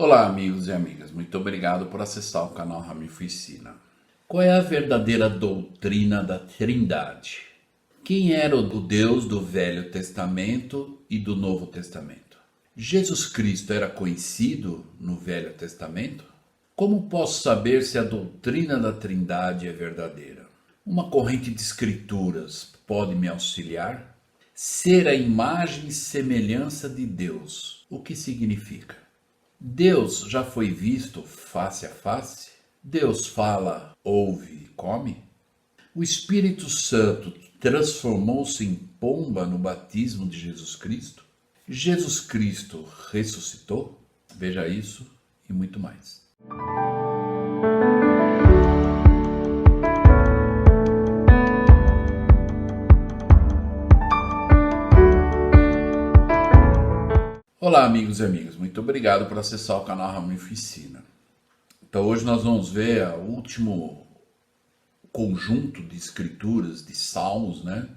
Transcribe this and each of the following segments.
Olá, amigos e amigas, muito obrigado por acessar o canal Ramilfo Ensina. Qual é a verdadeira doutrina da Trindade? Quem era o Deus do Velho Testamento e do Novo Testamento? Jesus Cristo era conhecido no Velho Testamento? Como posso saber se a doutrina da Trindade é verdadeira? Uma corrente de escrituras pode me auxiliar? Ser a imagem e semelhança de Deus, o que significa? Deus já foi visto face a face? Deus fala, ouve e come? O Espírito Santo transformou-se em pomba no batismo de Jesus Cristo? Jesus Cristo ressuscitou? Veja isso e muito mais. Olá, amigos e amigas, muito obrigado por acessar o canal Ramilfo Ensina. Então hoje nós vamos ver o último conjunto de escrituras, de salmos, né?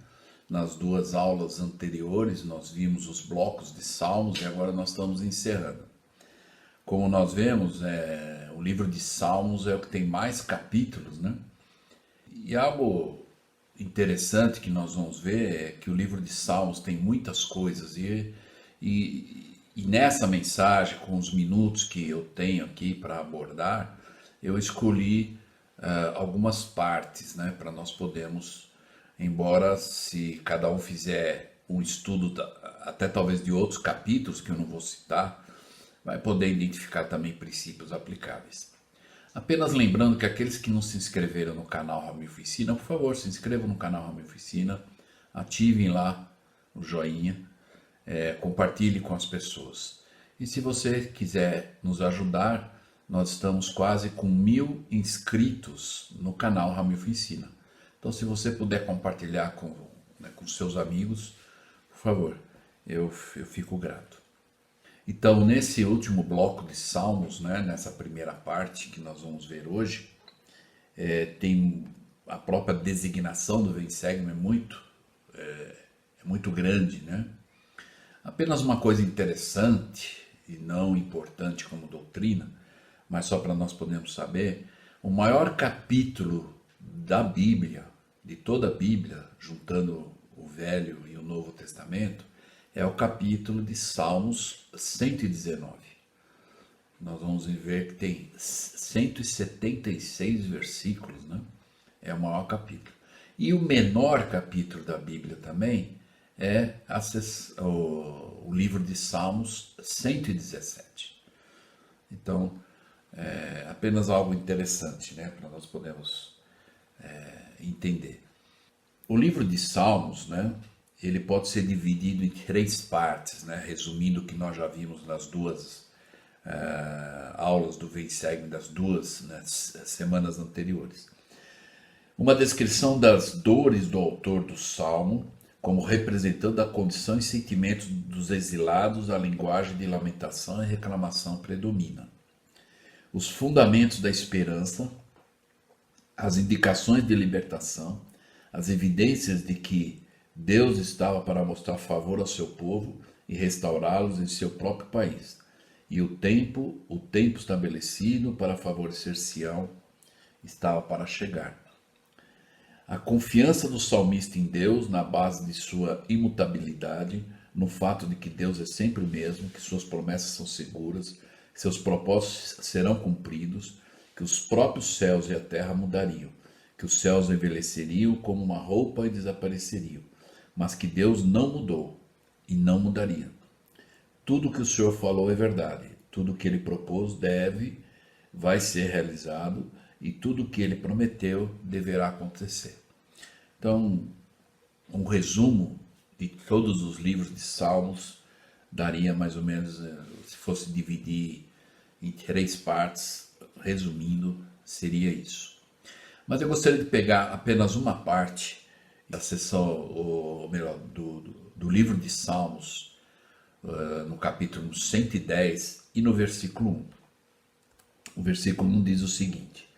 Nas duas aulas anteriores nós vimos os blocos de salmos e agora nós estamos encerrando. Como nós vemos, o livro de salmos é o que tem mais capítulos, né? E algo interessante que nós vamos ver é que o livro de salmos tem muitas coisas e nessa mensagem, com os minutos que eu tenho aqui para abordar, eu escolhi algumas partes, né, para nós podermos, embora se cada um fizer um estudo até talvez de outros capítulos que eu não vou citar, vai poder identificar também princípios aplicáveis. Apenas lembrando que aqueles que não se inscreveram no canal Ramilfo Ensina, por favor, se inscrevam no canal Ramilfo Ensina, ativem lá o joinha, compartilhe com as pessoas. E se você quiser nos ajudar, nós estamos quase com 1000 inscritos no canal Ramilfo Ensina. Então, se você puder compartilhar com seus amigos, por favor, eu fico grato. Então, nesse último bloco de salmos, né, nessa primeira parte que nós vamos ver hoje, tem a própria designação do Vem Segue-me é muito grande, né? Apenas uma coisa interessante e não importante como doutrina, mas só para nós podermos saber, o maior capítulo da Bíblia, de toda a Bíblia, juntando o Velho e o Novo Testamento, é o capítulo de Salmos 119. Nós vamos ver que tem 176 versículos, né? É o maior capítulo. E o menor capítulo da Bíblia também é o livro de Salmos 117. Então, apenas algo interessante, né, para nós podermos entender. O livro de Salmos, né, ele pode ser dividido em 3 partes, né, resumindo o que nós já vimos nas duas aulas do Vem Segue, das duas, né, semanas anteriores. Uma descrição das dores do autor do Salmo, como representando a condição e sentimentos dos exilados, a linguagem de lamentação e reclamação predomina. Os fundamentos da esperança, as indicações de libertação, as evidências de que Deus estava para mostrar favor ao seu povo e restaurá-los em seu próprio país. E o tempo estabelecido para favorecer Sião estava para chegar. A confiança do salmista em Deus na base de sua imutabilidade, no fato de que Deus é sempre o mesmo, que suas promessas são seguras, que seus propósitos serão cumpridos, que os próprios céus e a terra mudariam, que os céus envelheceriam como uma roupa e desapareceriam, mas que Deus não mudou e não mudaria. Tudo o que o Senhor falou é verdade, tudo o que ele propôs vai ser realizado e tudo o que ele prometeu deverá acontecer. Então, um resumo de todos os livros de Salmos daria mais ou menos, se fosse dividir em 3 partes, resumindo, seria isso. Mas eu gostaria de pegar apenas uma parte da seção, ou melhor, do livro de Salmos, no capítulo 110 e no versículo 1. O versículo 1 diz o seguinte: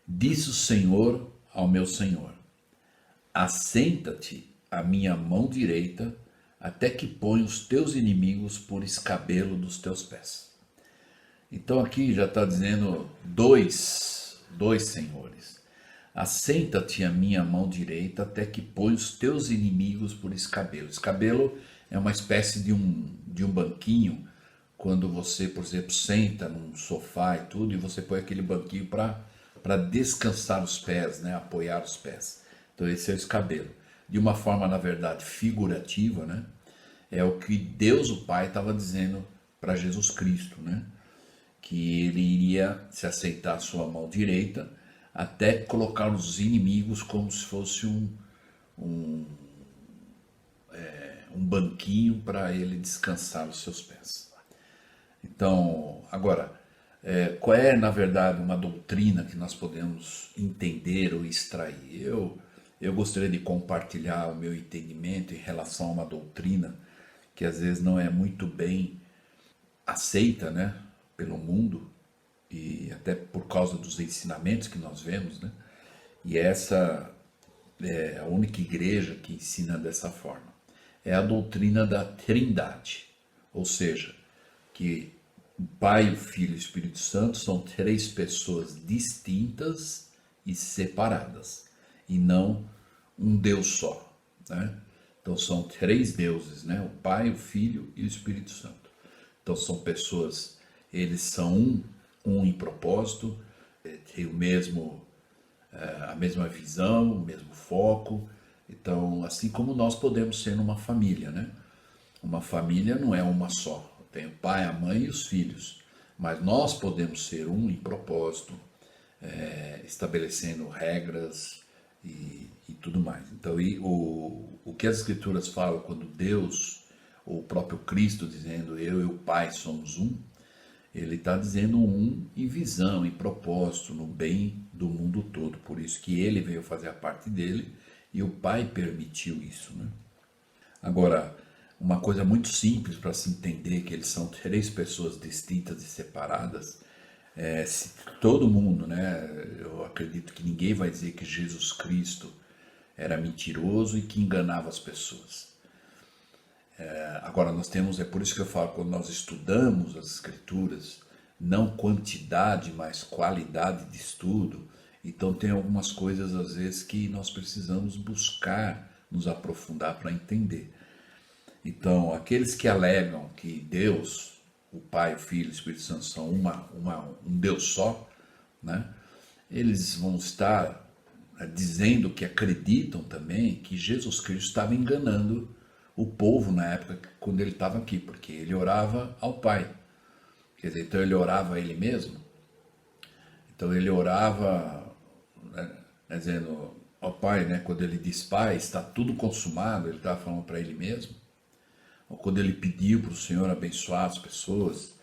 Disse o Senhor ao meu Senhor: assenta-te à minha mão direita, até que ponha os teus inimigos por escabelo dos teus pés. Então aqui já está dizendo dois senhores. Assenta-te à minha mão direita até que põe os teus inimigos por escabelo. Escabelo é uma espécie de um banquinho, quando você, por exemplo, senta num sofá e tudo, e você põe aquele banquinho para descansar os pés, né? Apoiar os pés. Então esse é o escabelo. De uma forma, na verdade, figurativa, né? É o que Deus, o Pai, estava dizendo para Jesus Cristo, né? Que ele iria se aceitar à sua mão direita até colocar os inimigos como se fosse um banquinho para ele descansar os seus pés. Então, agora, qual é, na verdade, uma doutrina que nós podemos entender ou extrair? Eu gostaria de compartilhar o meu entendimento em relação a uma doutrina que às vezes não é muito bem aceita, né, pelo mundo, e até por causa dos ensinamentos que nós vemos, né? E essa é a única igreja que ensina dessa forma. É a doutrina da Trindade, ou seja, que o Pai, o Filho e o Espírito Santo são três pessoas distintas e separadas, e não um Deus só, né? Então são três deuses, né? O Pai, o Filho e o Espírito Santo. Então são pessoas, eles são um em propósito, têm a mesma visão, o mesmo foco. Então, assim como nós podemos ser numa família, né? Uma família não é uma só, tem o pai, a mãe e os filhos, mas nós podemos ser um em propósito, estabelecendo regras e tudo mais. Então, o que as Escrituras falam quando Deus, ou o próprio Cristo dizendo eu e o Pai somos um, ele está dizendo um em visão, em propósito, no bem do mundo todo. Por isso que ele veio fazer a parte dele e o Pai permitiu isso, né? Agora, uma coisa muito simples para se entender que eles são três pessoas distintas e separadas, se todo mundo, né? Eu acredito que ninguém vai dizer que Jesus Cristo era mentiroso e que enganava as pessoas. Agora nós temos, é por isso que eu falo, quando nós estudamos as Escrituras, não quantidade, mas qualidade de estudo, então tem algumas coisas às vezes que nós precisamos buscar, nos aprofundar para entender. Então, aqueles que alegam que Deus, o Pai, o Filho e o Espírito Santo são um Deus só, né? Eles vão estar dizendo que acreditam também que Jesus Cristo estava enganando o povo na época quando ele estava aqui, porque ele orava ao Pai. Quer dizer, então ele orava a ele mesmo. Então ele orava, né, dizendo ao Pai, né, quando ele diz Pai, está tudo consumado, ele estava falando para ele mesmo. Ou quando ele pediu para o Senhor abençoar as pessoas,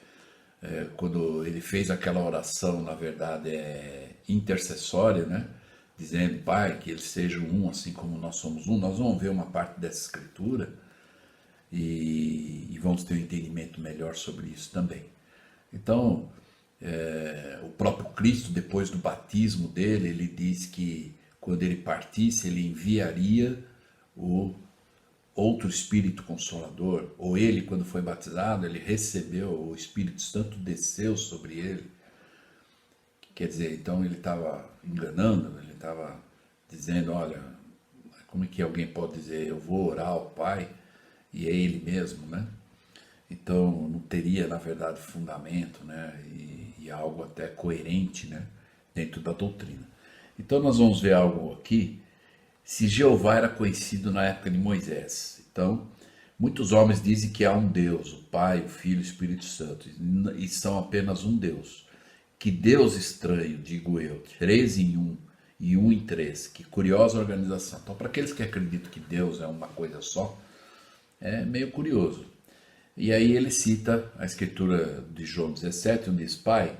quando ele fez aquela oração, na verdade, intercessória, né, dizendo, Pai, que eles sejam um, assim como nós somos um. Nós vamos ver uma parte dessa escritura e vamos ter um entendimento melhor sobre isso também. Então, o próprio Cristo, depois do batismo dele, ele diz que quando ele partisse, ele enviaria o outro Espírito Consolador, ou ele, quando foi batizado, ele recebeu, o Espírito Santo desceu sobre ele. Quer dizer, então ele estava enganando, ele estava dizendo, olha, como é que alguém pode dizer, eu vou orar ao Pai, e é ele mesmo, né? Então não teria, na verdade, fundamento, né? E algo até coerente, né? Dentro da doutrina. Então nós vamos ver algo aqui, se Jeová era conhecido na época de Moisés. Então, muitos homens dizem que há um Deus, o Pai, o Filho e o Espírito Santo, e são apenas um Deus. Que Deus estranho, digo eu, três em um e um em três. Que curiosa organização. Então, para aqueles que acreditam que Deus é uma coisa só, é meio curioso. E aí ele cita a escritura de João 17, onde diz, Pai,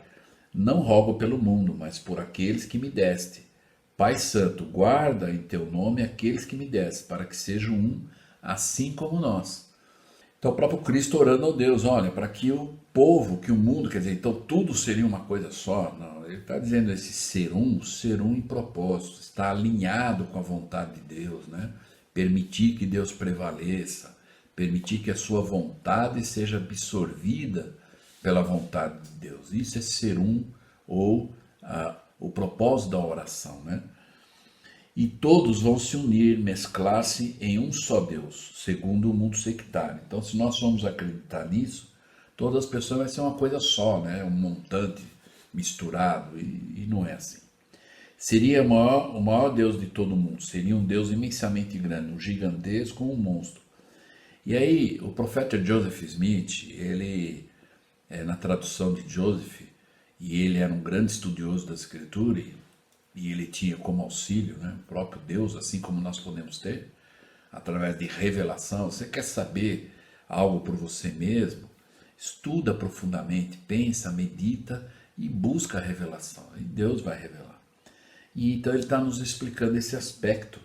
não rogo pelo mundo, mas por aqueles que me deste. Pai Santo, guarda em teu nome aqueles que me deste, para que sejam um, assim como nós. Então o próprio Cristo orando ao Deus, olha, para que o povo, que o mundo, quer dizer, então tudo seria uma coisa só. Não, ele está dizendo esse ser um em propósito, está alinhado com a vontade de Deus, né? Permitir que Deus prevaleça, permitir que a sua vontade seja absorvida pela vontade de Deus. Isso é ser um, ou o propósito da oração, né? E todos vão se unir, mesclar-se em um só Deus, segundo o mundo sectário. Então, se nós vamos acreditar nisso, todas as pessoas vai ser uma coisa só, né? Um montante misturado, e não é assim. Seria o maior Deus de todo mundo, seria um Deus imensamente grande, um gigantesco, um monstro. E aí, o profeta Joseph Smith, ele, na tradução de Joseph, e ele era um grande estudioso da Escritura, e ele tinha como auxílio, né, o próprio Deus, assim como nós podemos ter, através de revelação. Você quer saber algo por você mesmo? Estuda profundamente, pensa, medita e busca a revelação. E Deus vai revelar. E então ele está nos explicando esse aspecto,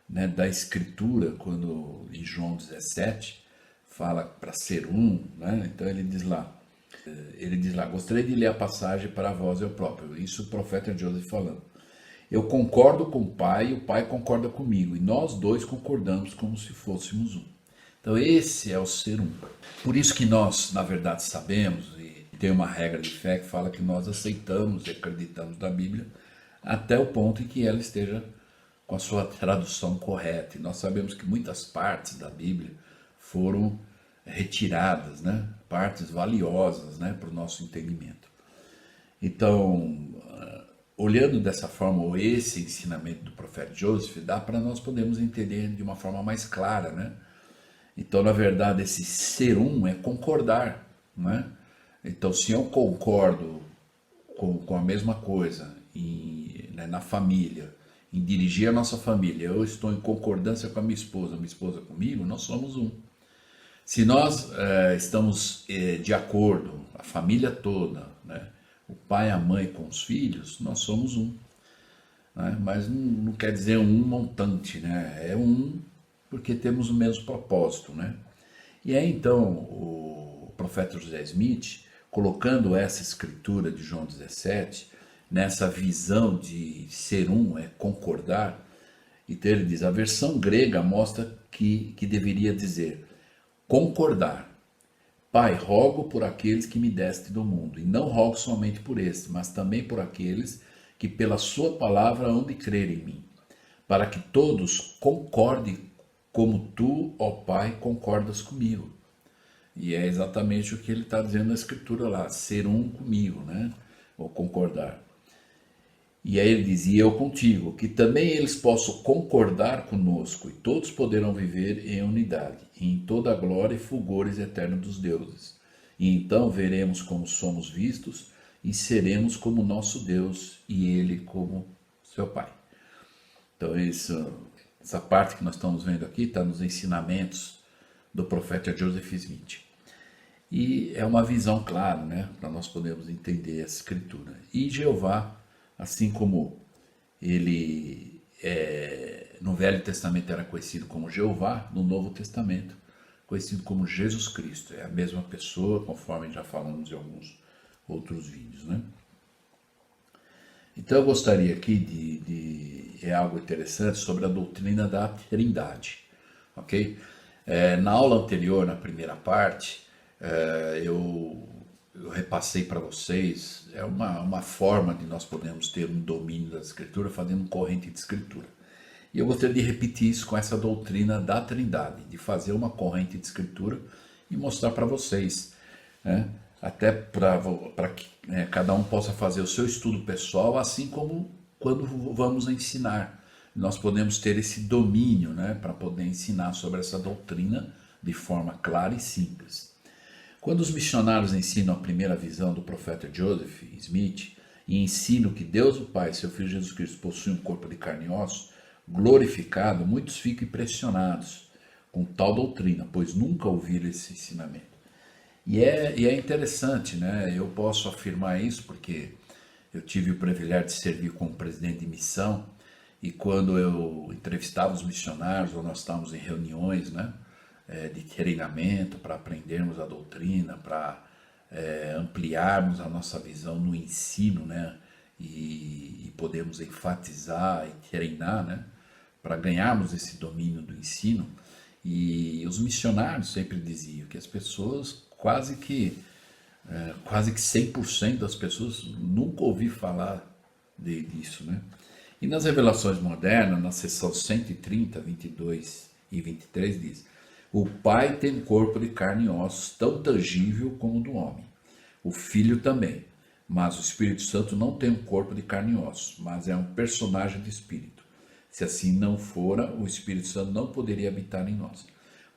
né, da Escritura, quando em João 17 fala para ser um, né? Então ele diz lá, gostaria de ler a passagem para vós eu próprio. Isso o profeta Joseph falando. Eu concordo com o Pai concorda comigo, e nós dois concordamos como se fôssemos um. Então esse é o ser um. Por isso que nós, na verdade, sabemos, e tem uma regra de fé que fala que nós aceitamos e acreditamos na Bíblia até o ponto em que ela esteja com a sua tradução correta. E nós sabemos que muitas partes da Bíblia foram retiradas, né? Partes valiosas, né, para o nosso entendimento. Então, olhando dessa forma, ou esse ensinamento do profeta Joseph, dá para nós podermos entender de uma forma mais clara, né? Então, na verdade, esse ser um é concordar, né? Então, se eu concordo com a mesma coisa né, na família, em dirigir a nossa família, eu estou em concordância com a minha esposa comigo, nós somos um. Se nós estamos de acordo, a família toda, né, o pai, a mãe com os filhos, nós somos um. Né? Mas não quer dizer um montante, né? É um porque temos o mesmo propósito, né? E aí então o profeta José Smith, colocando essa escritura de João 17, nessa visão de ser um, é concordar, então ele diz, a versão grega mostra que deveria dizer, concordar. Pai, rogo por aqueles que me deste do mundo, e não rogo somente por este, mas também por aqueles que pela sua palavra hão de crer em mim, para que todos concordem como tu, ó Pai, concordas comigo. E é exatamente o que ele está dizendo na escritura lá, ser um comigo, né? Ou concordar. E aí ele diz, e eu contigo, que também eles possam concordar conosco, e todos poderão viver em unidade, e em toda a glória e fulgores eternos dos deuses. E então veremos como somos vistos, e seremos como nosso Deus, e Ele como seu Pai. Então essa parte que nós estamos vendo aqui está nos ensinamentos do profeta Joseph Smith. E é uma visão clara, né, para nós podermos entender essa escritura. E Jeová, assim como ele no Velho Testamento era conhecido como Jeová, no Novo Testamento conhecido como Jesus Cristo. É a mesma pessoa, conforme já falamos em alguns outros vídeos, né? Então eu gostaria aqui de algo interessante sobre a doutrina da Trindade, ok? Na aula anterior, na primeira parte, eu repassei para vocês, é uma forma de nós podermos ter um domínio da Escritura fazendo corrente de Escritura. E eu gostaria de repetir isso com essa doutrina da Trindade, de fazer uma corrente de Escritura e mostrar para vocês, né? Até para que cada um possa fazer o seu estudo pessoal, assim como quando vamos ensinar. Nós podemos ter esse domínio, né, para poder ensinar sobre essa doutrina de forma clara e simples. Quando os missionários ensinam a primeira visão do profeta Joseph Smith e ensinam que Deus o Pai e seu Filho Jesus Cristo possuem um corpo de carne e ossos glorificado, muitos ficam impressionados com tal doutrina, pois nunca ouviram esse ensinamento. E é interessante, né? Eu posso afirmar isso porque eu tive o privilégio de servir como presidente de missão e quando eu entrevistava os missionários ou nós estávamos em reuniões, né, de treinamento para aprendermos a doutrina, para ampliarmos a nossa visão no ensino, né, e podermos enfatizar e treinar, né, para ganharmos esse domínio do ensino. E os missionários sempre diziam que as pessoas quase que Quase que 100% das pessoas nunca ouviram falar disso, né? E nas revelações modernas, na seção 130, 22 e 23 diz: o Pai tem um corpo de carne e ossos tão tangível como o do homem. O Filho também. Mas o Espírito Santo não tem um corpo de carne e ossos, mas é um personagem de espírito. Se assim não fora, o Espírito Santo não poderia habitar em nós.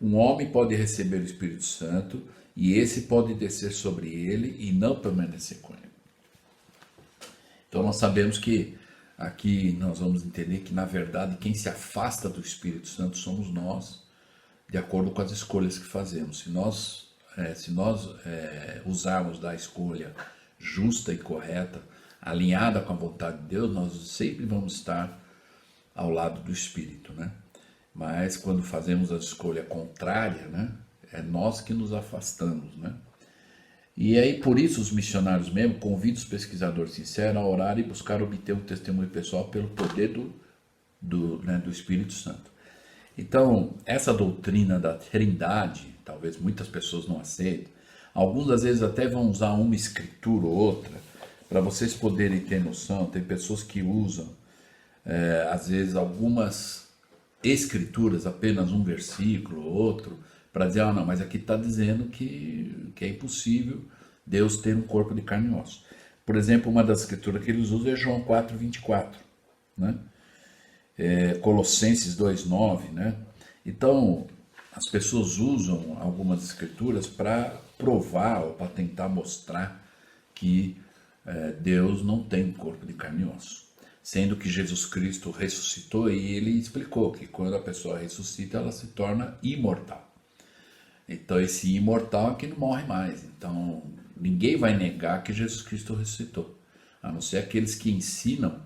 Um homem pode receber o Espírito Santo e esse pode descer sobre ele e não permanecer com ele. Então nós sabemos que aqui nós vamos entender que na verdade quem se afasta do Espírito Santo somos nós, de acordo com as escolhas que fazemos. Se nós usarmos da escolha justa e correta, alinhada com a vontade de Deus, nós sempre vamos estar ao lado do Espírito, né? Mas quando fazemos a escolha contrária, né, é nós que nos afastamos, né? E aí, por isso, os missionários mesmo convidam os pesquisadores sinceros a orar e buscar obter um testemunho pessoal pelo poder do Espírito Santo. Então, essa doutrina da Trindade, talvez muitas pessoas não aceitem, alguns às vezes até vão usar uma escritura ou outra, para vocês poderem ter noção. Tem pessoas que usam, às vezes, algumas escrituras, apenas um versículo ou outro, para dizer, não, mas aqui está dizendo que é impossível Deus ter um corpo de carne e osso. Por exemplo, uma das escrituras que eles usam é João 4:24, né? Colossenses 2:9, né? Então, as pessoas usam algumas escrituras para provar ou para tentar mostrar que Deus não tem um corpo de carne e osso. Sendo que Jesus Cristo ressuscitou e ele explicou que quando a pessoa ressuscita, ela se torna imortal. Então, esse imortal é que não morre mais. Então, ninguém vai negar que Jesus Cristo ressuscitou, a não ser aqueles que ensinam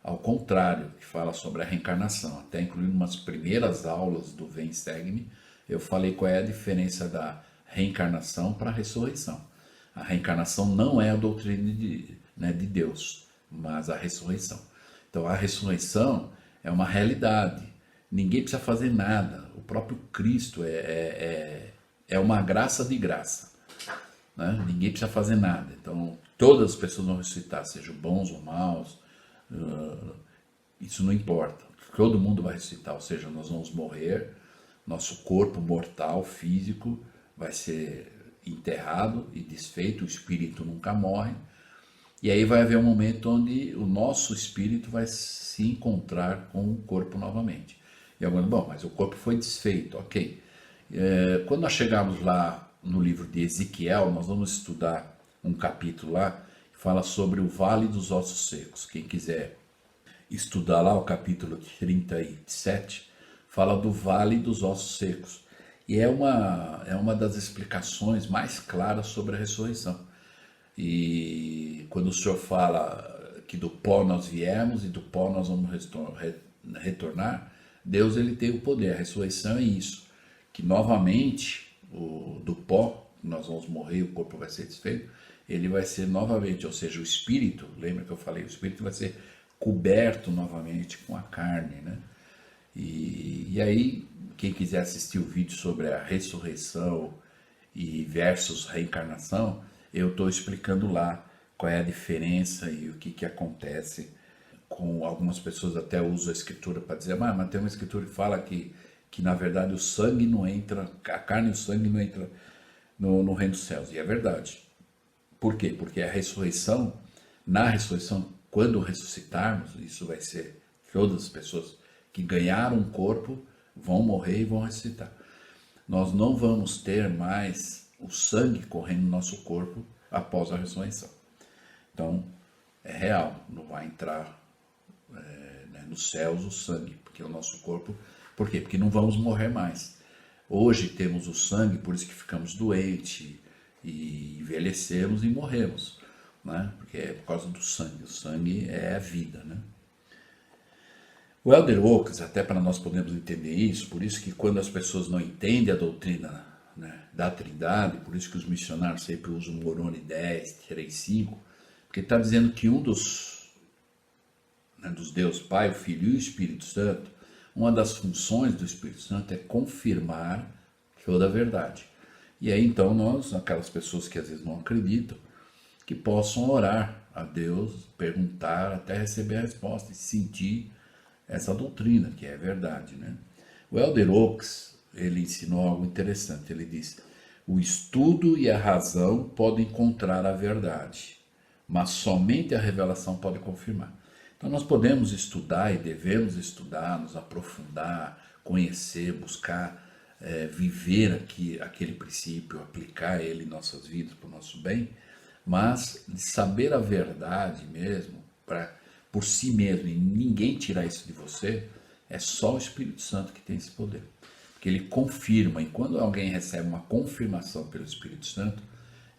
ao contrário, que fala sobre a reencarnação. Até incluindo umas primeiras aulas do Vem Segue-me, eu falei qual é a diferença da reencarnação para a ressurreição. A reencarnação não é a doutrina de Deus, mas a ressurreição. Então, a ressurreição é uma realidade. Ninguém precisa fazer nada. O próprio Cristo é uma graça de graça, né? Ninguém precisa fazer nada. Então, todas as pessoas vão ressuscitar, sejam bons ou maus, isso não importa. Todo mundo vai ressuscitar, ou seja, nós vamos morrer, nosso corpo mortal, físico, vai ser enterrado e desfeito, o espírito nunca morre. E aí vai haver um momento onde o nosso espírito vai se encontrar com o corpo novamente. E agora, bom, mas o corpo foi desfeito, ok. Quando nós chegarmos lá no livro de Ezequiel, nós vamos estudar um capítulo lá que fala sobre o Vale dos Ossos Secos. Quem quiser estudar lá, o capítulo 37, fala do Vale dos Ossos Secos. E é uma das explicações mais claras sobre a ressurreição. E quando o Senhor fala que do pó nós viemos e do pó nós vamos retornar, Deus ele tem o poder. A ressurreição é isso, que novamente do pó nós vamos morrer, o corpo vai ser desfeito, ele vai ser novamente, ou seja, o espírito, lembra que eu falei, o espírito vai ser coberto novamente com a carne, né? E aí, quem quiser assistir o vídeo sobre a ressurreição e versus reencarnação, eu estou explicando lá qual é a diferença e o que acontece. Com algumas pessoas até usam a escritura para dizer, mas tem uma escritura que fala que na verdade o sangue não entra, a carne e o sangue não entram no reino dos céus. E é verdade. Por quê? Porque a ressurreição, na ressurreição, quando ressuscitarmos, isso vai ser todas as pessoas que ganharam um corpo vão morrer e vão ressuscitar. Nós não vamos ter mais o sangue correndo no nosso corpo após a ressurreição. Então, é real, não vai entrar nos céus o sangue, porque o nosso corpo... Por quê? Porque não vamos morrer mais. Hoje temos o sangue, por isso que ficamos doentes e envelhecemos e morremos, né? Porque é por causa do sangue. O sangue é a vida, né? O Elder Oaks, até para nós podermos entender isso, por isso que quando as pessoas não entendem a doutrina, né, da Trindade, por isso que os missionários sempre usam o Moroni 10, 3:5, porque está dizendo que um dos Deus Pai, o Filho e o Espírito Santo, uma das funções do Espírito Santo é confirmar toda a verdade. E aí então nós, aquelas pessoas que às vezes não acreditam, que possam orar a Deus, perguntar até receber a resposta e sentir essa doutrina, que é verdade, né? O Elder Oaks, ele ensinou algo interessante, ele diz: o estudo e a razão podem encontrar a verdade, mas somente a revelação pode confirmar. Então nós podemos estudar e devemos estudar, nos aprofundar, conhecer, buscar viver aquele princípio, aplicar ele em nossas vidas para o nosso bem, mas de saber a verdade mesmo, por si mesmo, e ninguém tirar isso de você, é só o Espírito Santo que tem esse poder. Porque ele confirma, e quando alguém recebe uma confirmação pelo Espírito Santo,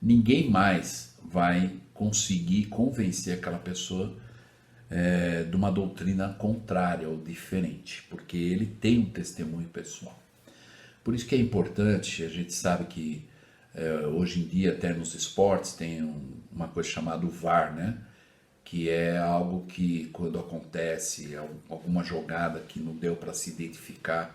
ninguém mais vai conseguir convencer aquela pessoa de uma doutrina contrária ou diferente, porque ele tem um testemunho pessoal. Por isso que é importante, a gente sabe que hoje em dia até nos esportes tem uma coisa chamada o VAR, né? Que é algo que quando acontece alguma jogada que não deu para se identificar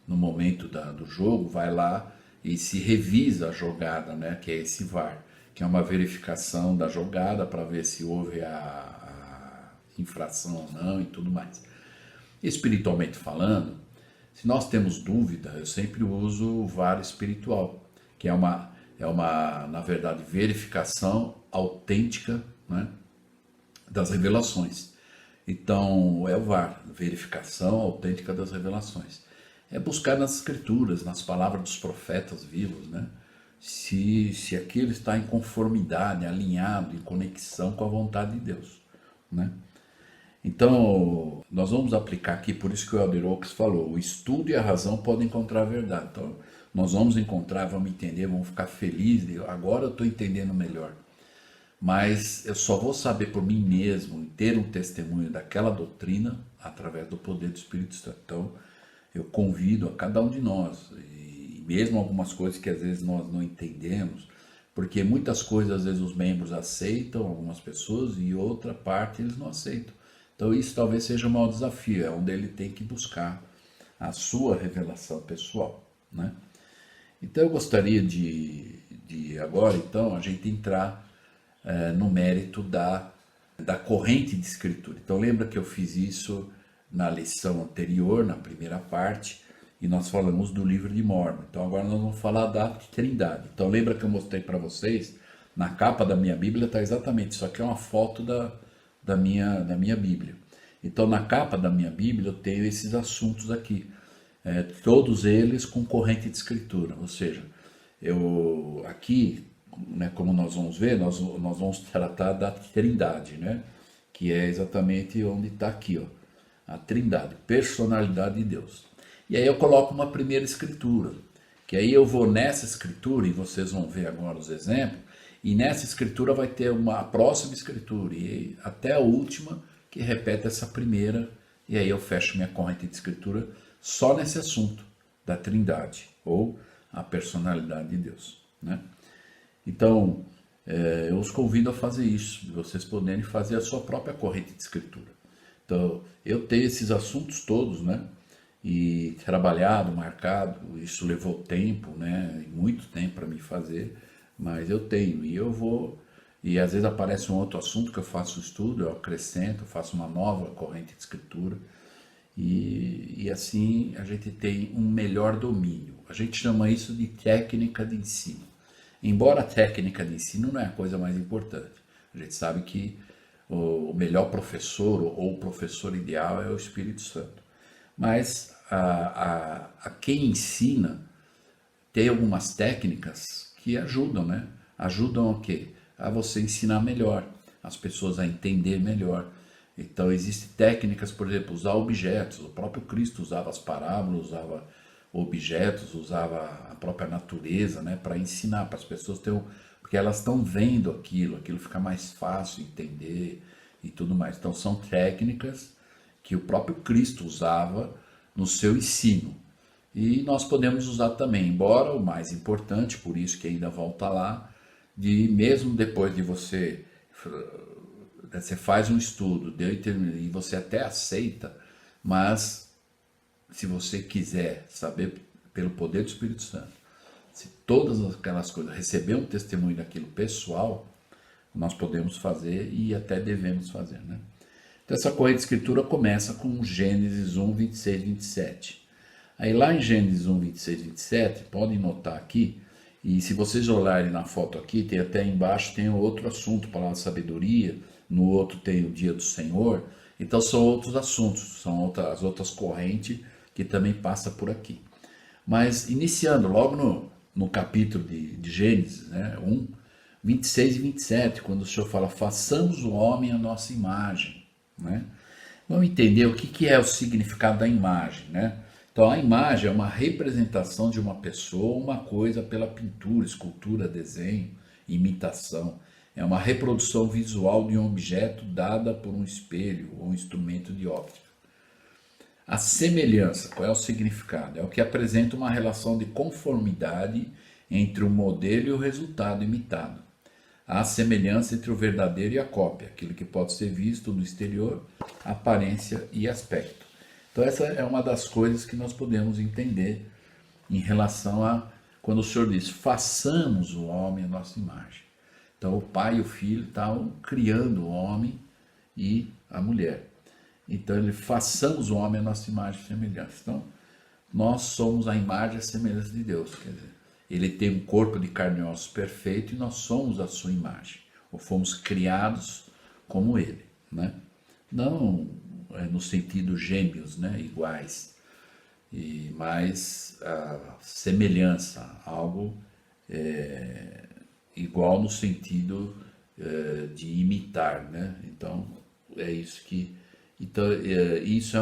no momento do jogo, vai lá e se revisa a jogada, né? Que é esse VAR, que é uma verificação da jogada para ver se houve a infração ou não e tudo mais. Espiritualmente falando, se nós temos dúvida, eu sempre uso o VAR espiritual, que é uma, na verdade, verificação autêntica, né, das revelações. Então, é o VAR, verificação autêntica das revelações. É buscar nas escrituras, nas palavras dos profetas vivos, né, se aquilo está em conformidade, alinhado, em conexão com a vontade de Deus, né? Então, nós vamos aplicar aqui, por isso que o Elder Oaks falou, o estudo e a razão podem encontrar a verdade. Então, nós vamos encontrar, vamos entender, vamos ficar felizes, agora eu estou entendendo melhor. Mas eu só vou saber por mim mesmo, ter um testemunho daquela doutrina, através do poder do Espírito Santo. Então, eu convido a cada um de nós, e mesmo algumas coisas que às vezes nós não entendemos, porque muitas coisas às vezes os membros aceitam, algumas pessoas, e outra parte eles não aceitam. Então isso talvez seja o maior desafio, é onde ele tem que buscar a sua revelação pessoal, né? Então eu gostaria de agora, então, a gente entrar no mérito da corrente de escritura. Então lembra que eu fiz isso na lição anterior, na primeira parte, e nós falamos do livro de Mórmon. Então agora nós vamos falar da Trindade. Então lembra que eu mostrei para vocês, na capa da minha Bíblia está exatamente, isso aqui é uma foto da minha Bíblia. Então, na capa da minha Bíblia, eu tenho esses assuntos aqui, todos eles com corrente de escritura, ou seja, eu aqui, né, como nós vamos ver, nós vamos tratar da Trindade, né, que é exatamente onde está aqui, ó, a Trindade, personalidade de Deus. E aí eu coloco uma primeira escritura, que aí eu vou nessa escritura, e vocês vão ver agora os exemplos, e nessa escritura vai ter a próxima escritura, e até a última, que repete essa primeira, e aí eu fecho minha corrente de escritura só nesse assunto da Trindade, ou a personalidade de Deus, né? Então, eu os convido a fazer isso, de vocês poderem fazer a sua própria corrente de escritura. Então, eu tenho esses assuntos todos, né? E trabalhado, marcado, isso levou tempo, né? Muito tempo para me fazer, mas eu tenho, e eu vou, e às vezes aparece um outro assunto que eu faço estudo, eu acrescento, eu faço uma nova corrente de escritura, e assim a gente tem um melhor domínio. A gente chama isso de técnica de ensino. Embora a técnica de ensino não é a coisa mais importante, a gente sabe que o melhor professor ou o professor ideal é o Espírito Santo, mas a quem ensina tem algumas técnicas que ajudam, né? Ajudam a quê? A você ensinar melhor, as pessoas a entender melhor. Então existem técnicas, por exemplo, usar objetos. O próprio Cristo usava as parábolas, usava objetos, usava a própria natureza, né, para ensinar, para as pessoas terem, porque elas estão vendo aquilo fica mais fácil entender e tudo mais. Então são técnicas que o próprio Cristo usava no seu ensino. E nós podemos usar também, embora o mais importante, por isso que ainda volta lá, de mesmo depois de você faz um estudo e você até aceita, mas se você quiser saber pelo poder do Espírito Santo, Se todas aquelas coisas, receber um testemunho daquilo pessoal, nós podemos fazer e até devemos fazer, né? Então essa corrente de escritura começa com Gênesis 1, 26, 27. Aí lá em Gênesis 1, 26, 27, podem notar aqui, e se vocês olharem na foto aqui, tem até embaixo, tem outro assunto, palavra de sabedoria, no outro tem o dia do Senhor, então são outros assuntos, são as outras correntes que também passam por aqui. Mas iniciando logo no capítulo de Gênesis, né, 1, 26 e 27, quando o Senhor fala, façamos o homem à nossa imagem, né? Vamos entender o que é o significado da imagem, né? Então a imagem é uma representação de uma pessoa, uma coisa pela pintura, escultura, desenho, imitação. É uma reprodução visual de um objeto dada por um espelho ou um instrumento de óptica. A semelhança, qual é o significado? É o que apresenta uma relação de conformidade entre o modelo e o resultado imitado. Há semelhança entre o verdadeiro e a cópia, aquilo que pode ser visto no exterior, aparência e aspecto. Então essa é uma das coisas que nós podemos entender em relação a quando o Senhor diz, façamos o homem à nossa imagem. Então o pai e o filho estavam criando o homem e a mulher. Então ele, façamos o homem à nossa imagem e semelhança. Então nós somos a imagem e a semelhança de Deus, quer dizer, ele tem um corpo de carne e ossos perfeito e nós somos a sua imagem, ou fomos criados como ele, né? Não no sentido gêmeos, né, iguais, mas a semelhança, algo igual no sentido de imitar, né? Então é isso que, então isso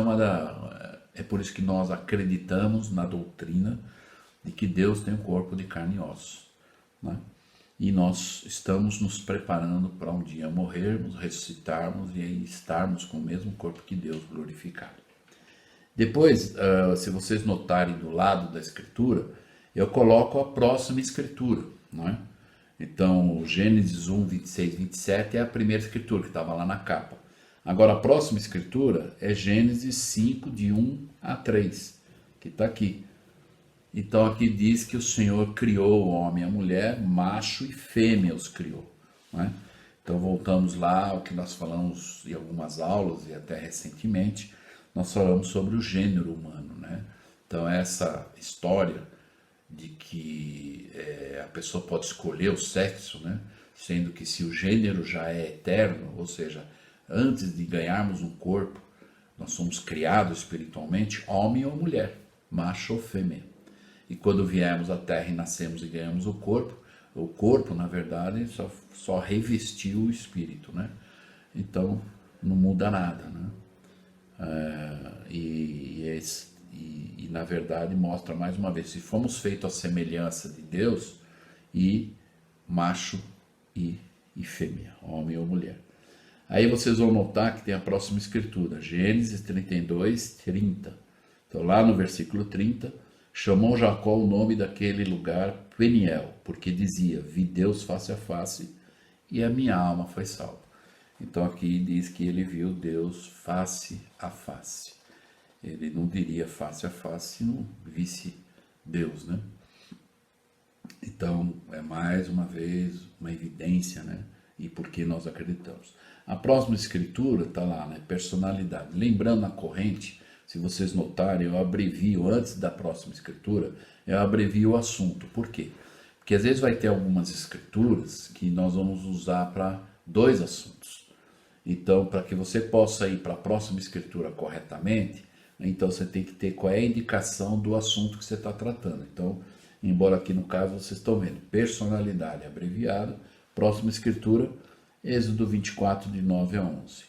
é por isso que nós acreditamos na doutrina de que Deus tem um corpo de carne e ossos, né? E nós estamos nos preparando para um dia morrermos, ressuscitarmos e aí estarmos com o mesmo corpo que Deus glorificado. Depois, se vocês notarem do lado da escritura, eu coloco a próxima escritura, não é? Então, Gênesis 1, 26, 27 é a primeira escritura que estava lá na capa. Agora, a próxima escritura é Gênesis 5, de 1 a 3, que está aqui. Então aqui diz que o Senhor criou o homem e a mulher, macho e fêmea os criou, né? Então voltamos lá ao que nós falamos em algumas aulas e até recentemente, nós falamos sobre o gênero humano, né? Então essa história de que a pessoa pode escolher o sexo, né? Sendo que se o gênero já é eterno, ou seja, antes de ganharmos um corpo, nós somos criados espiritualmente, homem ou mulher, macho ou fêmea. E quando viemos à Terra e nascemos e ganhamos o corpo, na verdade, só revestiu o espírito, né? Então, não muda nada, né? Na verdade, mostra mais uma vez, se fomos feitos à semelhança de Deus, e macho e fêmea, homem ou mulher. Aí vocês vão notar que tem a próxima escritura, Gênesis 32, 30. Então, lá no versículo 30, chamou Jacó o nome daquele lugar Peniel, porque dizia, vi Deus face a face e a minha alma foi salva. Então aqui diz que ele viu Deus face a face. Ele não diria face a face se não visse Deus, né? Então é mais uma vez uma evidência, né? E por que nós acreditamos. A próxima escritura está lá, né? Personalidade. Lembrando a corrente, se vocês notarem, eu abrevio, antes da próxima escritura, eu abrevio o assunto. Por quê? Porque às vezes vai ter algumas escrituras que nós vamos usar para dois assuntos. Então, para que você possa ir para a próxima escritura corretamente, então você tem que ter qual é a indicação do assunto que você está tratando. Então, embora aqui no caso vocês estão vendo, personalidade abreviada, próxima escritura, Êxodo 24, de 9 a 11.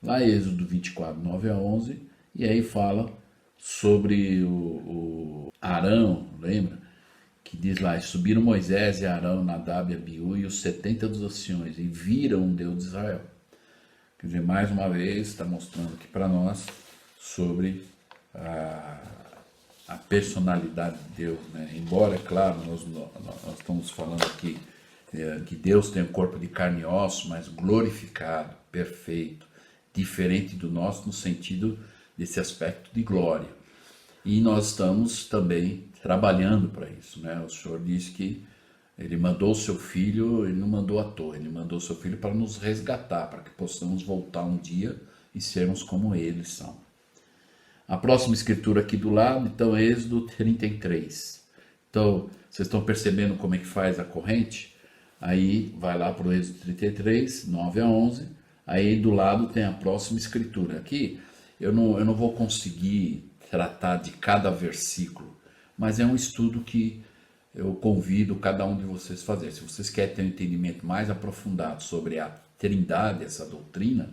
Lá Êxodo 24, 9 a 11, e aí fala sobre o Arão, lembra? Que diz lá, e subiram Moisés e Arão, Nadab e Abiú e os 70 dos anciões, e viram o Deus de Israel. Quer dizer, mais uma vez, está mostrando aqui para nós sobre a personalidade de Deus, né? Embora, é claro, nós estamos falando aqui que Deus tem um corpo de carne e osso, mas glorificado, perfeito, diferente do nosso no sentido desse aspecto de glória. E nós estamos também trabalhando para isso, né? O Senhor diz que ele mandou o seu filho, ele não mandou à toa, ele mandou o seu filho para nos resgatar, para que possamos voltar um dia e sermos como eles são. A próxima escritura aqui do lado, então, é Êxodo 33. Então, vocês estão percebendo como é que faz a corrente? Aí vai lá para o Êxodo 33, 9 a 11. Aí do lado tem a próxima escritura. Aqui eu não vou conseguir tratar de cada versículo, mas é um estudo que eu convido cada um de vocês a fazer. Se vocês querem ter um entendimento mais aprofundado sobre a Trindade, essa doutrina,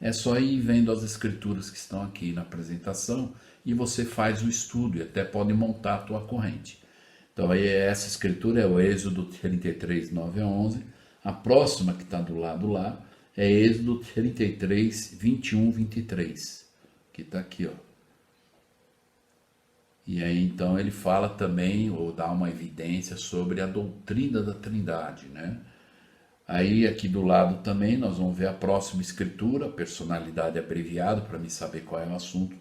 é só ir vendo as escrituras que estão aqui na apresentação e você faz o estudo e até pode montar a tua corrente. Então aí essa escritura é o Êxodo 33, 9 a 11. A próxima que está do lado lá é Êxodo 33, 21, 23, que está aqui, ó. E aí então ele fala também, ou dá uma evidência sobre a doutrina da Trindade, né? Aí aqui do lado também nós vamos ver a próxima escritura, personalidade abreviada, para me saber qual é o assunto,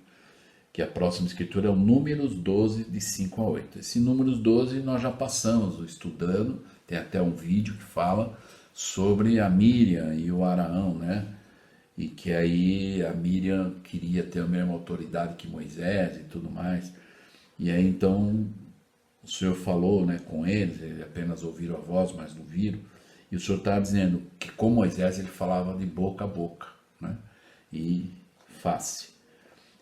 que a próxima escritura é o Números 12, de 5 a 8. Esse Números 12 nós já passamos estudando, tem até um vídeo que fala sobre a Miriam e o Araão, né? E que aí a Miriam queria ter a mesma autoridade que Moisés e tudo mais. E aí então o Senhor falou, né, com eles apenas ouviram a voz, mas não viram. E o Senhor está dizendo que com Moisés ele falava de boca a boca, né? E face.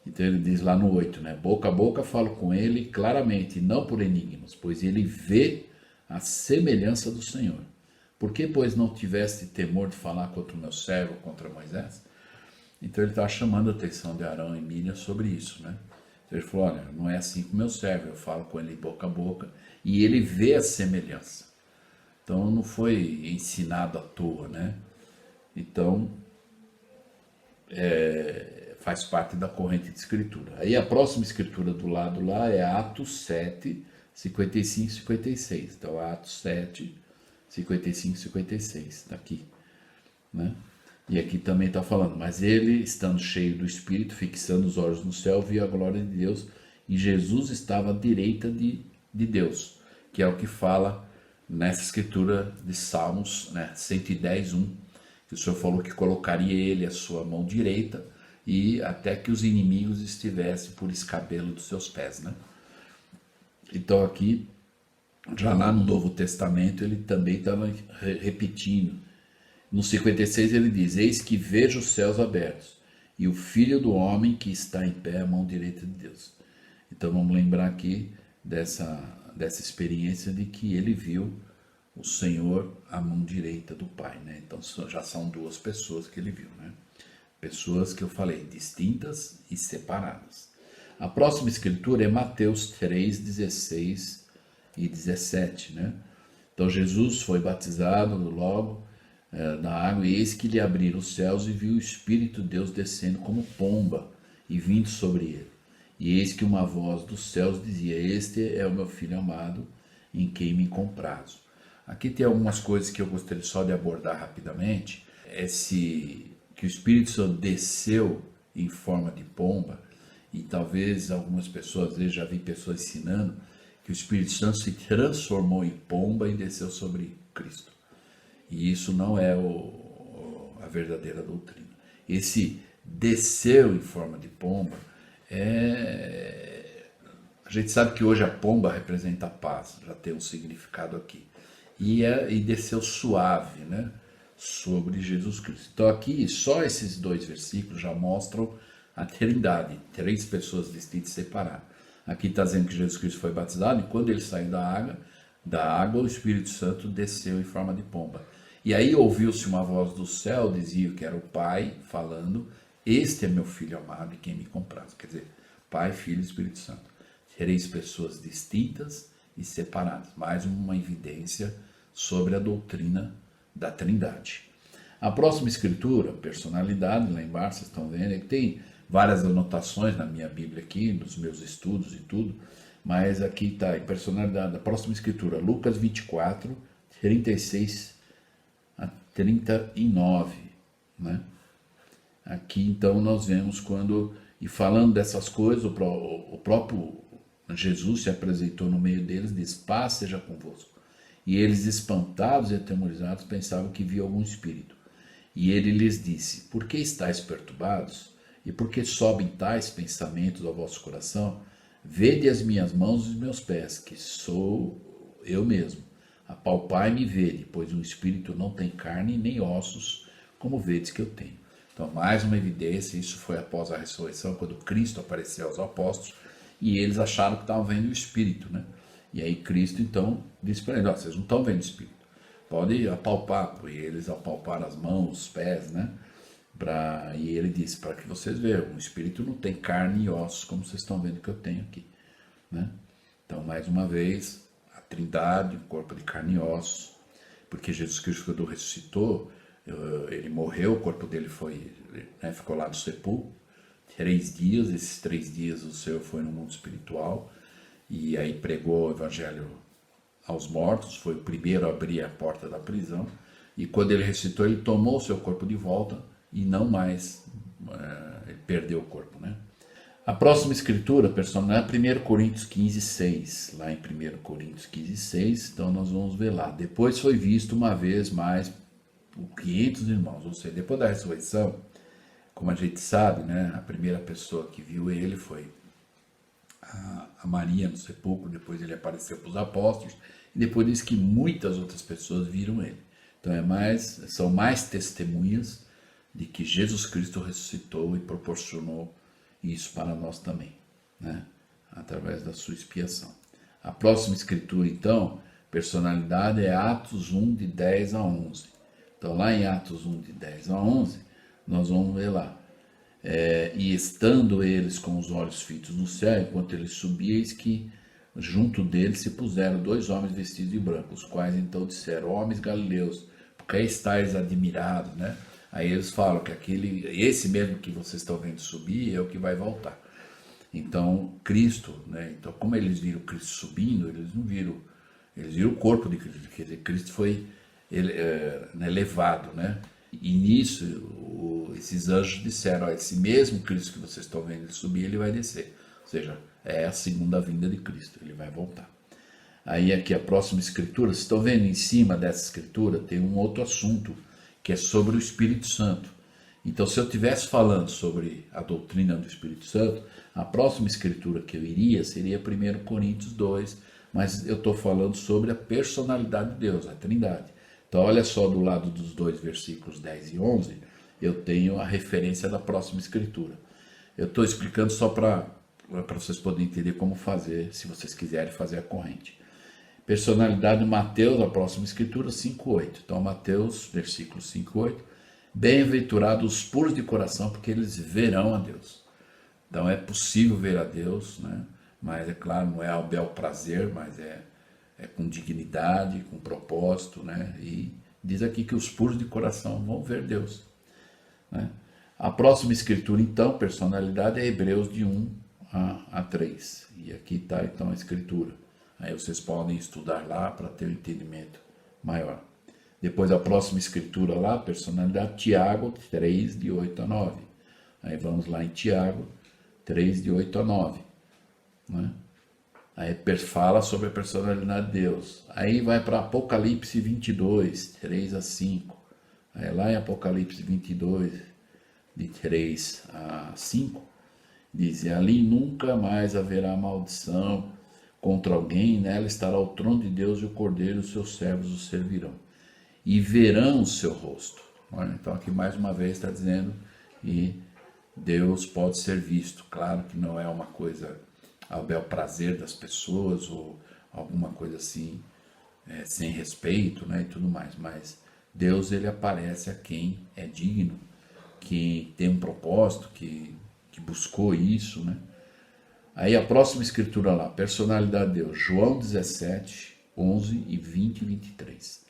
Então ele diz lá no 8, né? Boca a boca falo com ele claramente, não por enigmas, pois ele vê a semelhança do Senhor. Por que, pois, não tiveste temor de falar contra o meu servo, contra Moisés? Então ele está chamando a atenção de Arão e Miriam sobre isso, né? Então ele falou, olha, não é assim com o meu servo, eu falo com ele boca a boca, e ele vê a semelhança. Então não foi ensinado à toa, né? Então faz parte da corrente de escritura. Aí a próxima escritura do lado lá é Atos 7, 55 e 56. Então Atos 7, 55 e 56, está aqui, né? E aqui também está falando, mas ele, estando cheio do Espírito, fixando os olhos no céu, viu a glória de Deus, e Jesus estava à direita de Deus, que é o que fala nessa escritura de Salmos, né, 110, 1, que o Senhor falou que colocaria ele à sua mão direita, e até que os inimigos estivessem por escabelo dos seus pés, né? Então aqui, já lá no Novo Testamento, ele também estava repetindo. No 56 ele diz, eis que vejo os céus abertos, e o Filho do Homem que está em pé à mão direita de Deus. Então vamos lembrar aqui dessa experiência de que ele viu o Senhor à mão direita do Pai, né? Então já são duas pessoas que ele viu, né? Pessoas que eu falei, distintas e separadas. A próxima escritura é Mateus 3, 16 e 17, né? Então Jesus foi batizado logo na água, e eis que lhe abriram os céus e viu o Espírito de Deus descendo como pomba e vindo sobre ele. E eis que uma voz dos céus dizia, este é o meu Filho amado, em quem me comprazo. Aqui tem algumas coisas que eu gostaria só de abordar rapidamente. Que o Espírito Santo desceu em forma de pomba, e talvez algumas pessoas, às vezes já vi pessoas ensinando, que o Espírito Santo se transformou em pomba e desceu sobre Cristo. E isso não é a verdadeira doutrina. Esse desceu em forma de pomba, a gente sabe que hoje a pomba representa a paz, já tem um significado aqui. E desceu suave, né, sobre Jesus Cristo. Então aqui só esses dois versículos já mostram a Trindade, três pessoas distintas e separadas. Aqui está dizendo que Jesus Cristo foi batizado, e quando ele saiu da água, o Espírito Santo desceu em forma de pomba. E aí ouviu-se uma voz do céu, dizia que era o Pai falando, este é meu Filho amado e quem me compraz. Quer dizer, Pai, Filho e Espírito Santo. Três pessoas distintas e separadas. Mais uma evidência sobre a doutrina da Trindade. A próxima escritura, personalidade, lá embaixo, vocês estão vendo, é que tem várias anotações na minha Bíblia aqui, nos meus estudos e tudo, mas aqui está em personalidade, a próxima escritura, Lucas 24, 36 a 39, né? Aqui então nós vemos quando, e falando dessas coisas, o próprio Jesus se apresentou no meio deles e disse: paz seja convosco. E eles, espantados e atemorizados, pensavam que via algum espírito. E ele lhes disse: por que estáis perturbados? E por que sobem tais pensamentos ao vosso coração? Vede as minhas mãos e os meus pés, que sou eu mesmo. Apalpai-me e vede, pois o espírito não tem carne nem ossos, como vedes que eu tenho. Então, mais uma evidência, isso foi após a ressurreição, quando Cristo apareceu aos apóstolos, e eles acharam que estavam vendo o espírito, né? E aí Cristo, então, disse para eles: vocês não estão vendo o espírito, pode apalpar. E eles apalparam as mãos, os pés, né? E ele disse: para que vocês vejam, o espírito não tem carne e ossos, como vocês estão vendo que eu tenho aqui, né? Então, mais uma vez, a Trindade, o corpo de carne e ossos, porque Jesus Cristo, quando ressuscitou, ele morreu, o corpo dele foi, né, ficou lá no sepulcro 3 dias. Esses 3 dias o Senhor foi no mundo espiritual e aí pregou o evangelho aos mortos, foi o primeiro a abrir a porta da prisão, e quando ele ressuscitou, ele tomou o seu corpo de volta e não mais ele perdeu o corpo, né? A próxima escritura, personal, é 1 Coríntios 15, 6. Lá em 1 Coríntios 15, 6, então nós vamos ver lá. Depois foi visto uma vez mais por 500 irmãos, ou seja, depois da ressurreição, como a gente sabe, né, a primeira pessoa que viu ele foi a Maria no sepulcro, depois ele apareceu para os apóstolos, e depois diz que muitas outras pessoas viram ele. Então são mais testemunhas de que Jesus Cristo ressuscitou e proporcionou isso para nós também, né, através da sua expiação. A próxima escritura, então, personalidade, é Atos 1, de 10 a 11. Então, lá em Atos 1, de 10 a 11, nós vamos ver lá. E estando eles com os olhos fitos no céu, enquanto ele subia, eis que junto deles se puseram 2 homens vestidos de branco, os quais então disseram: homens galileus, por que estáis admirados, né? Aí eles falam que esse mesmo que vocês estão vendo subir é o que vai voltar. Então, Cristo, né? Então, como eles viram Cristo subindo, eles não viram, eles viram o corpo de Cristo, quer dizer, Cristo foi levado, né? E nisso, esses anjos disseram: esse mesmo Cristo que vocês estão vendo ele subir, ele vai descer. Ou seja, é a segunda vinda de Cristo, ele vai voltar. Aí aqui a próxima escritura, vocês estão vendo em cima dessa escritura, tem um outro assunto, que é sobre o Espírito Santo. Então, se eu estivesse falando sobre a doutrina do Espírito Santo, a próxima escritura que eu iria seria 1 Coríntios 2, mas eu estou falando sobre a personalidade de Deus, a Trindade. Então, olha só, do lado dos 2 versículos 10 e 11, eu tenho a referência da próxima escritura. Eu estou explicando só para vocês poderem entender como fazer, se vocês quiserem fazer a corrente. Personalidade de Mateus, a próxima escritura, 5,8. Então, Mateus, versículo 5,8. Bem-aventurados os puros de coração, porque eles verão a Deus. Então, é possível ver a Deus, né? Mas, é claro, não é ao bel prazer, mas é com dignidade, com propósito, né? E diz aqui que os puros de coração vão ver Deus, né? A próxima escritura, então, personalidade, é Hebreus de 1 a 3. E aqui está, então, a escritura. Aí vocês podem estudar lá para ter um entendimento maior. Depois a próxima escritura lá, personalidade, Tiago 3, de 8 a 9. Aí vamos lá em Tiago 3, de 8 a 9. Né? Aí fala sobre a personalidade de Deus. Aí vai para Apocalipse 22, 3 a 5. Aí lá em Apocalipse 22, de 3 a 5, diz: ali nunca mais haverá maldição contra alguém, nela estará o trono de Deus e o Cordeiro, os seus servos o servirão, e verão o seu rosto. Então aqui mais uma vez está dizendo que Deus pode ser visto. Claro que não é uma coisa ao bel prazer das pessoas, ou alguma coisa assim, sem respeito, né, e tudo mais, mas Deus, ele aparece a quem é digno, que tem um propósito, que buscou isso, né? Aí a próxima escritura lá, personalidade de Deus, João 17, 11 e 20 e 23.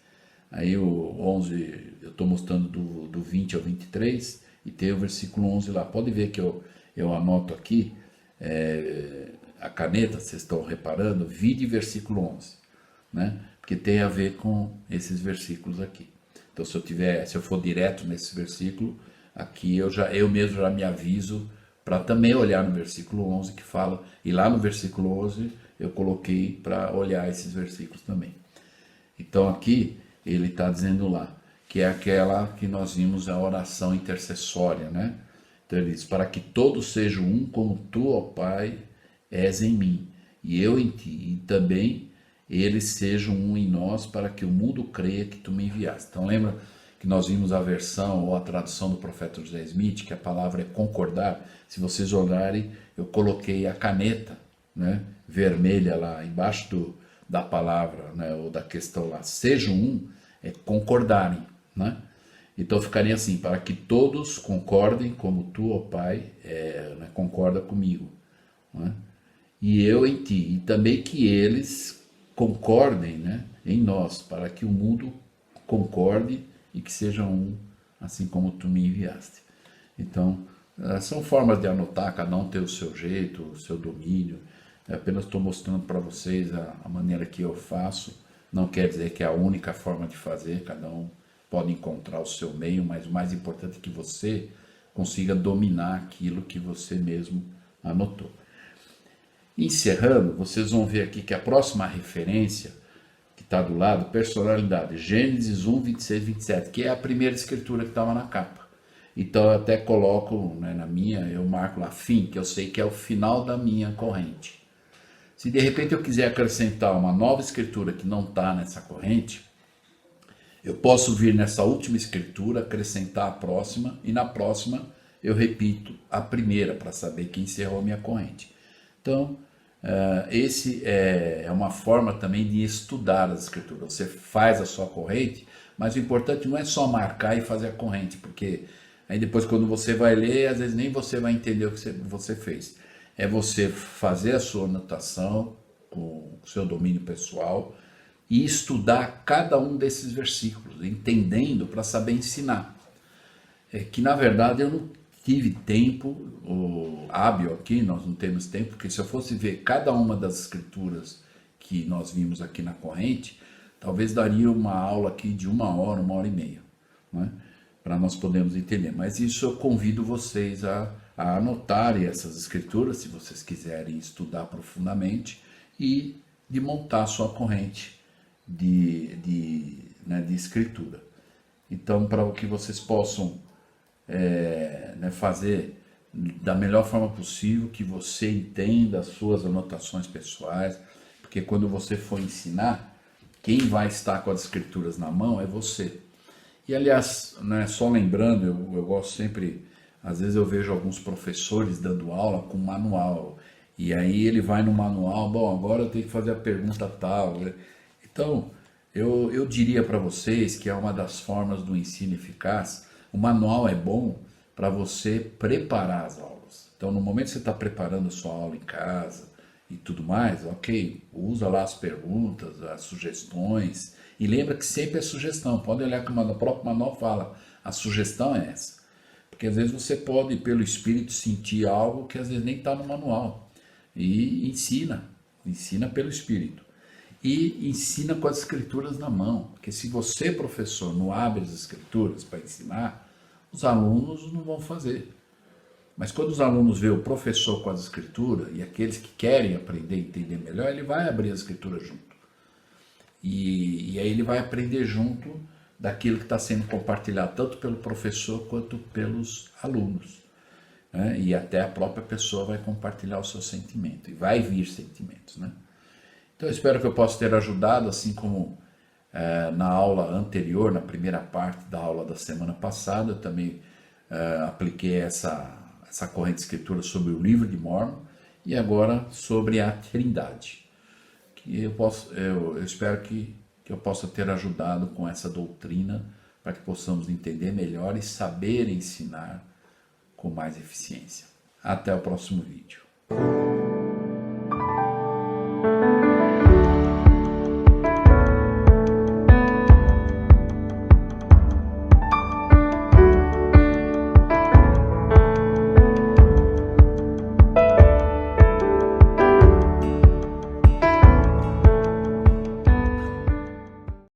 Aí o 11, eu estou mostrando do 20 ao 23, e tem o versículo 11 lá. Pode ver que eu anoto aqui, a caneta, vocês estão reparando, vide versículo 11, né? Porque tem a ver com esses versículos aqui. Então, se eu for direto nesse versículo, aqui eu mesmo já me aviso para também olhar no versículo 11 que fala, e lá no versículo 11 eu coloquei para olhar esses versículos também. Então aqui ele está dizendo lá, que é aquela que nós vimos a oração intercessória, né? Então ele diz, para que todos sejam um como tu, ó Pai, és em mim, e eu em ti, e também eles sejam um em nós, para que o mundo creia que tu me enviaste. Então lembra que nós vimos a versão ou a tradução do profeta José Smith, que a palavra é concordar. Se vocês olharem, eu coloquei a caneta, né, vermelha lá embaixo da palavra, né, ou da questão lá, sejam um, é concordarem, né? Então ficaria assim, para que todos concordem como tu, ó Pai, né, concorda comigo, né? E eu em ti, e também que eles concordem, né, em nós, para que o mundo concorde e que sejam um, assim como tu me enviaste. Então, são formas de anotar, cada um tem o seu jeito, o seu domínio. Eu apenas estou mostrando para vocês a maneira que eu faço. Não quer dizer que é a única forma de fazer, cada um pode encontrar o seu meio, mas o mais importante é que você consiga dominar aquilo que você mesmo anotou. Encerrando, vocês vão ver aqui que a próxima referência, que está do lado, personalidade, Gênesis 1, 26, 27, que é a primeira escritura que estava na capa. Então eu até coloco, né, na minha, eu marco lá fim, que eu sei que é o final da minha corrente. Se de repente eu quiser acrescentar uma nova escritura que não está nessa corrente, eu posso vir nessa última escritura, acrescentar a próxima, e na próxima eu repito a primeira, para saber quem encerrou a minha corrente. Então, esse é uma forma também de estudar as escrituras. Você faz a sua corrente, mas o importante não é só marcar e fazer a corrente, porque aí depois quando você vai ler, às vezes nem você vai entender o que você fez. É você fazer a sua anotação com o seu domínio pessoal e estudar cada um desses versículos, entendendo para saber ensinar. É que na verdade eu não tive tempo hábil aqui, nós não temos tempo, porque se eu fosse ver cada uma das escrituras que nós vimos aqui na corrente, talvez daria uma aula aqui de 1 hora, 1 hora e meia, né? Para nós podermos entender. Mas isso eu convido vocês a anotarem essas escrituras, se vocês quiserem estudar profundamente, e de montar a sua corrente de escritura. Então, para que vocês possam fazer da melhor forma possível, que você entenda as suas anotações pessoais, porque quando você for ensinar, quem vai estar com as escrituras na mão é você. E aliás, né, só lembrando, eu gosto sempre, às vezes eu vejo alguns professores dando aula com manual, e aí ele vai no manual, bom, agora eu tenho que fazer a pergunta tal. Então, eu diria para vocês que é uma das formas do ensino eficaz. O manual é bom para você preparar as aulas. Então, no momento que você está preparando a sua aula em casa e tudo mais, ok, usa lá as perguntas, as sugestões, e lembra que sempre é sugestão. Pode olhar que o próprio manual fala, a sugestão é essa. Porque às vezes você pode, pelo Espírito, sentir algo que às vezes nem está no manual. E ensina pelo Espírito. E ensina com as escrituras na mão, porque se você, professor, não abre as escrituras para ensinar, os alunos não vão fazer. Mas quando os alunos veem o professor com as escrituras, e aqueles que querem aprender e entender melhor, ele vai abrir as escrituras junto. E aí ele vai aprender junto daquilo que está sendo compartilhado, tanto pelo professor quanto pelos alunos, né? E até a própria pessoa vai compartilhar o seu sentimento, e vai vir sentimentos, né? Então eu espero que eu possa ter ajudado, assim como na aula anterior, na primeira parte da aula da semana passada, eu também apliquei essa corrente de escritura sobre o livro de Mórmon, e agora sobre a Trindade. Que eu espero que eu possa ter ajudado com essa doutrina, para que possamos entender melhor e saber ensinar com mais eficiência. Até o próximo vídeo.